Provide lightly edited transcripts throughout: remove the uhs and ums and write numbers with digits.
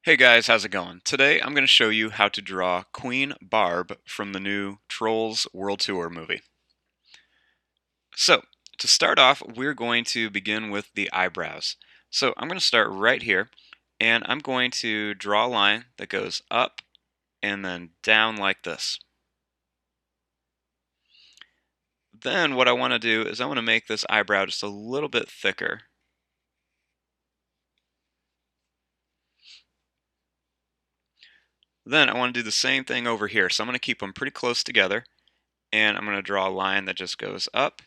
Hey guys, how's it going? Today I'm going to show you how to draw Queen Barb from the new Trolls World Tour movie. So, to start off, we're going to begin with the eyebrows. So, I'm going to start right here, and I'm going to draw a line that goes up and then down like this. Then what I want to do is I want to make this eyebrow just a little bit thicker. Then I want to do the same thing over here. So I'm going to keep them pretty close together, and I'm going to draw a line that just goes up,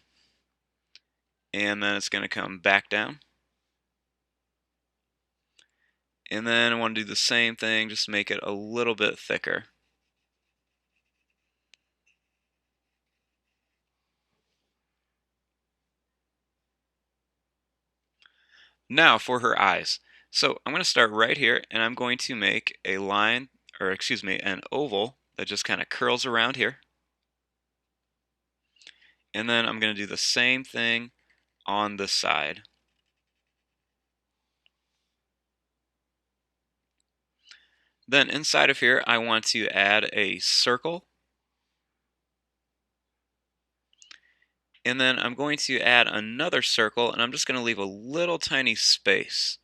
and then it's going to come back down. And then I want to do the same thing, just make it a little bit thicker. Now for her eyes. So I'm going to start right here and I'm going to make a line, or excuse me, an oval that just kind of curls around here. And then I'm going to do the same thing on this side. Then inside of here, I want to add a circle. And then I'm going to add another circle, and I'm just going to leave a little tiny space,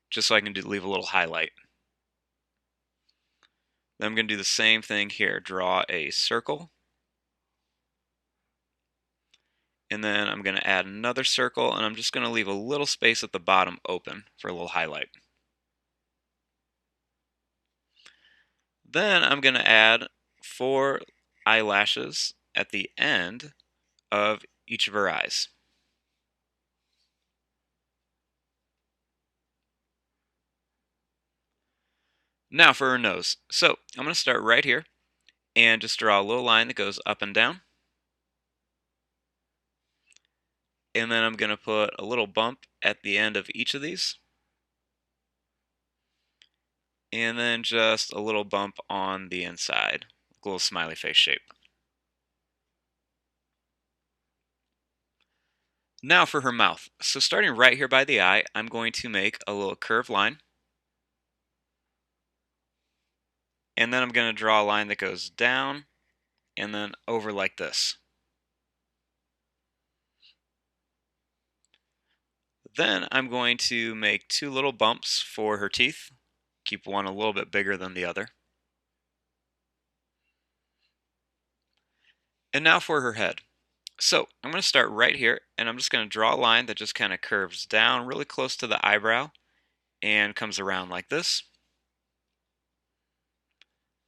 just so I can leave a little highlight. Then I'm going to do the same thing here. Draw a circle. And then I'm going to add another circle, and I'm just going to leave a little space at the bottom open for a little highlight. Then I'm going to add 4 eyelashes at the end of each of her eyes. Now for her nose. So I'm going to start right here and just draw a little line that goes up and down. And then I'm going to put a little bump at the end of each of these. And then just a little bump on the inside, a little smiley face shape. Now for her mouth. So starting right here by the eye, I'm going to make a little curved line. And then I'm going to draw a line that goes down and then over like this. Then I'm going to make 2 little bumps for her teeth. Keep one a little bit bigger than the other. And now for her head. So I'm going to start right here and I'm just going to draw a line that just kind of curves down really close to the eyebrow and comes around like this.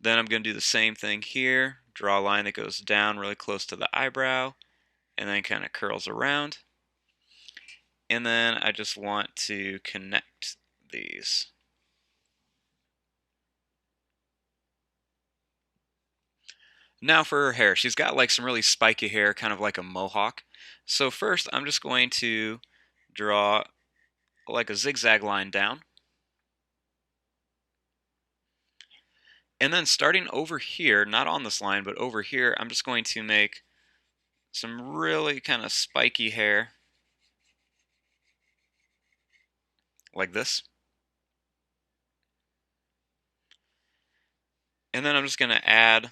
Then I'm going to do the same thing here. Draw a line that goes down really close to the eyebrow and then kind of curls around. And then I just want to connect these. Now for her hair. She's got like some really spiky hair, kind of like a mohawk. So first I'm just going to draw like a zigzag line down. And then starting over here, not on this line, but over here, I'm just going to make some really kind of spiky hair like this. And then I'm just going to add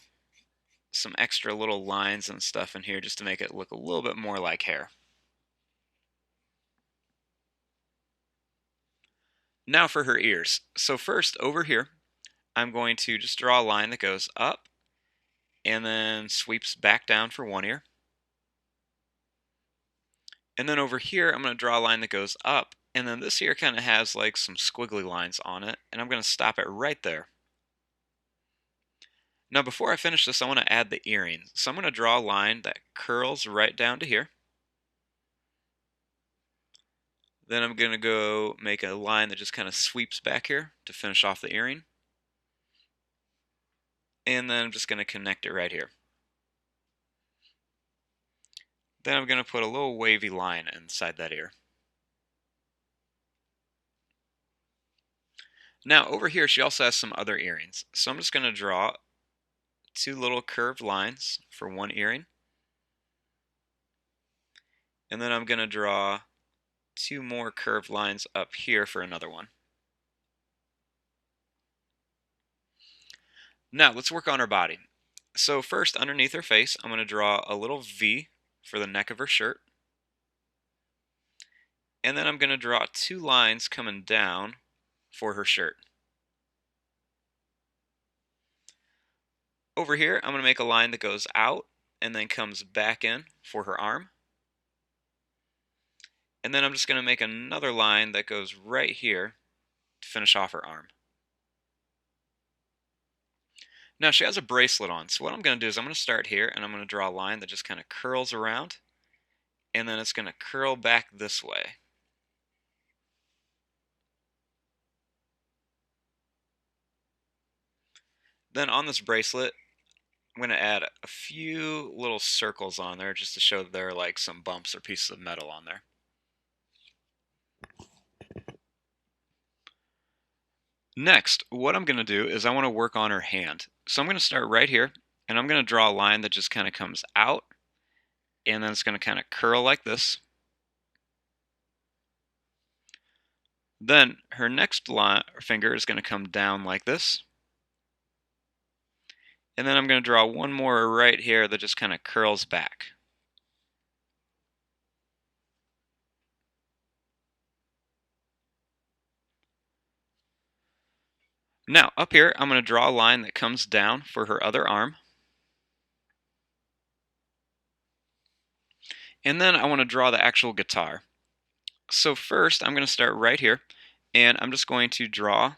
some extra little lines and stuff in here just to make it look a little bit more like hair. Now for her ears. So first over here, I'm going to just draw a line that goes up and then sweeps back down for one ear. And then over here, I'm going to draw a line that goes up, and then this ear kind of has like some squiggly lines on it, and I'm going to stop it right there. Now before I finish this, I want to add the earring. So I'm going to draw a line that curls right down to here. Then I'm going to go make a line that just kind of sweeps back here to finish off the earring. And then I'm just going to connect it right here. Then I'm going to put a little wavy line inside that ear. Now over here, she also has some other earrings. So I'm just going to draw 2 little curved lines for one earring. And then I'm going to draw 2 more curved lines up here for another one. Now let's work on her body. So first, underneath her face, I'm going to draw a little V for the neck of her shirt. And then I'm going to draw 2 lines coming down for her shirt. Over here, I'm going to make a line that goes out and then comes back in for her arm. And then I'm just going to make another line that goes right here to finish off her arm. Now she has a bracelet on, so what I'm going to do is I'm going to start here and I'm going to draw a line that just kind of curls around, and then it's going to curl back this way. Then on this bracelet, I'm going to add a few little circles on there just to show that there are like some bumps or pieces of metal on there. Next, what I'm going to do is I want to work on her hand. So I'm going to start right here, and I'm going to draw a line that just kind of comes out, and then it's going to kind of curl like this. Then her next finger is going to come down like this. And then I'm going to draw one more right here that just kind of curls back. Now, up here, I'm going to draw a line that comes down for her other arm. And then I want to draw the actual guitar. So first, I'm going to start right here, and I'm just going to draw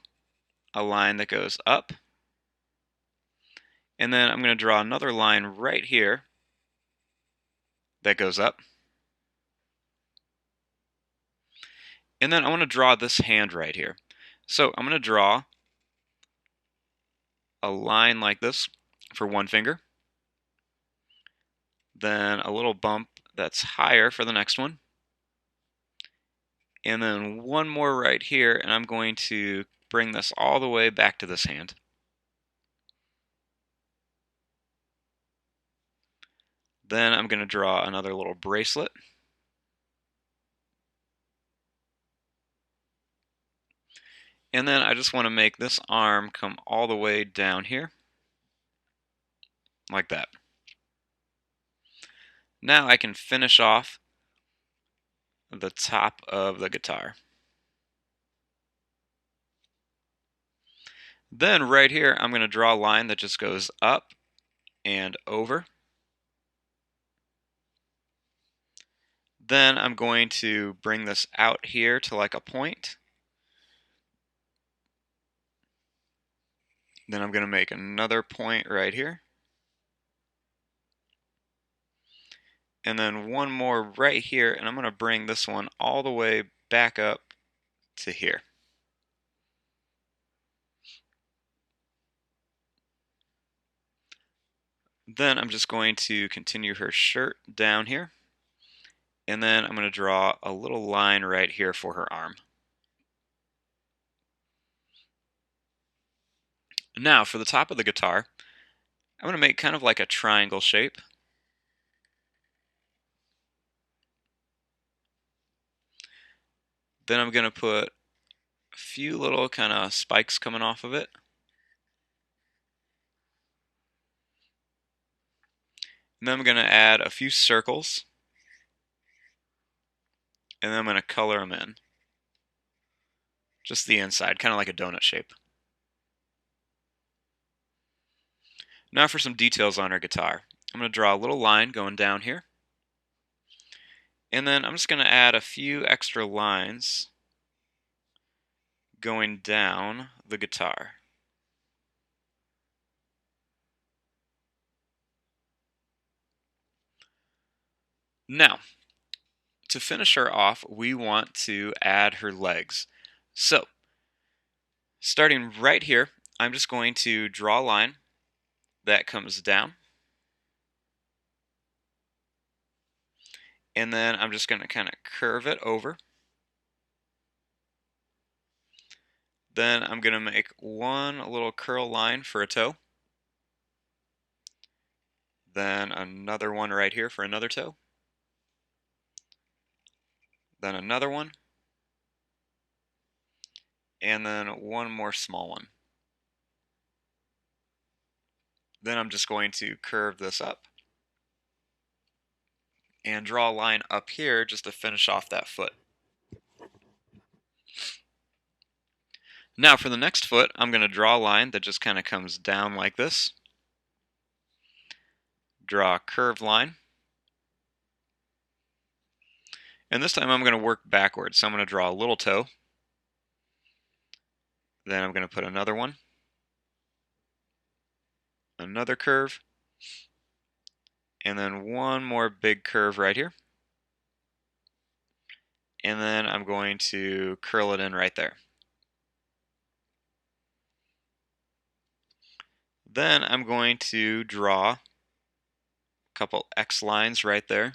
a line that goes up. And then I'm going to draw another line right here that goes up. And then I want to draw this hand right here. So I'm going to draw a line like this for one finger. Then a little bump that's higher for the next one. And then one more right here, and I'm going to bring this all the way back to this hand. Then I'm going to draw another little bracelet. And then I just want to make this arm come all the way down here, like that. Now I can finish off the top of the guitar. Then right here, I'm going to draw a line that just goes up and over. Then I'm going to bring this out here to like a point. Then I'm going to make another point right here. And then one more right here, and I'm going to bring this one all the way back up to here. Then I'm just going to continue her shirt down here, and then I'm going to draw a little line right here for her arm. Now for the top of the guitar, I'm going to make kind of like a triangle shape. Then I'm going to put a few little kind of spikes coming off of it. And then I'm going to add a few circles, and then I'm going to color them in. Just the inside, kind of like a donut shape. Now for some details on our guitar. I'm going to draw a little line going down here. And then I'm just going to add a few extra lines going down the guitar. Now, to finish her off, we want to add her legs. So, starting right here, I'm just going to draw a line that comes down. And then I'm just going to kind of curve it over. Then I'm going to make one little curl line for a toe. Then another one right here for another toe. Then another one. And then one more small one. Then I'm just going to curve this up and draw a line up here just to finish off that foot. Now for the next foot, I'm going to draw a line that just kind of comes down like this. Draw a curved line. And this time I'm going to work backwards. So I'm going to draw a little toe. Then I'm going to put another one. Another curve. And then one more big curve right here. And then I'm going to curl it in right there. Then I'm going to draw a couple X lines right there.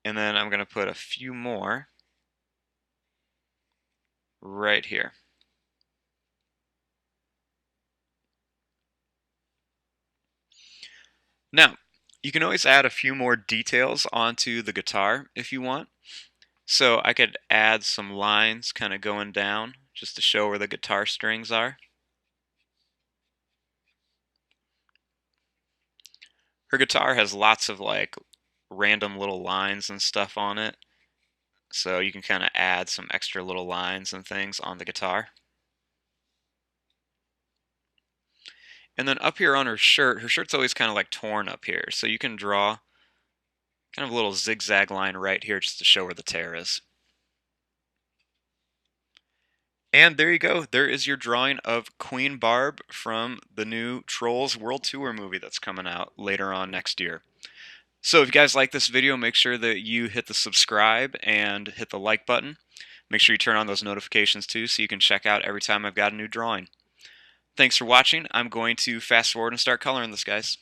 And then I'm going to put a few more right here. Now, you can always add a few more details onto the guitar if you want. So I could add some lines kind of going down just to show where the guitar strings are. Her guitar has lots of like random little lines and stuff on it. So you can kind of add some extra little lines and things on the guitar. And then up here on her shirt's always kind of like torn up here. So you can draw kind of a little zigzag line right here just to show where the tear is. And there you go. There is your drawing of Queen Barb from the new Trolls World Tour movie that's coming out later on next year. So if you guys like this video, make sure that you hit the subscribe and hit the like button. Make sure you turn on those notifications too so you can check out every time I've got a new drawing. Thanks for watching. I'm going to fast forward and start coloring this, guys.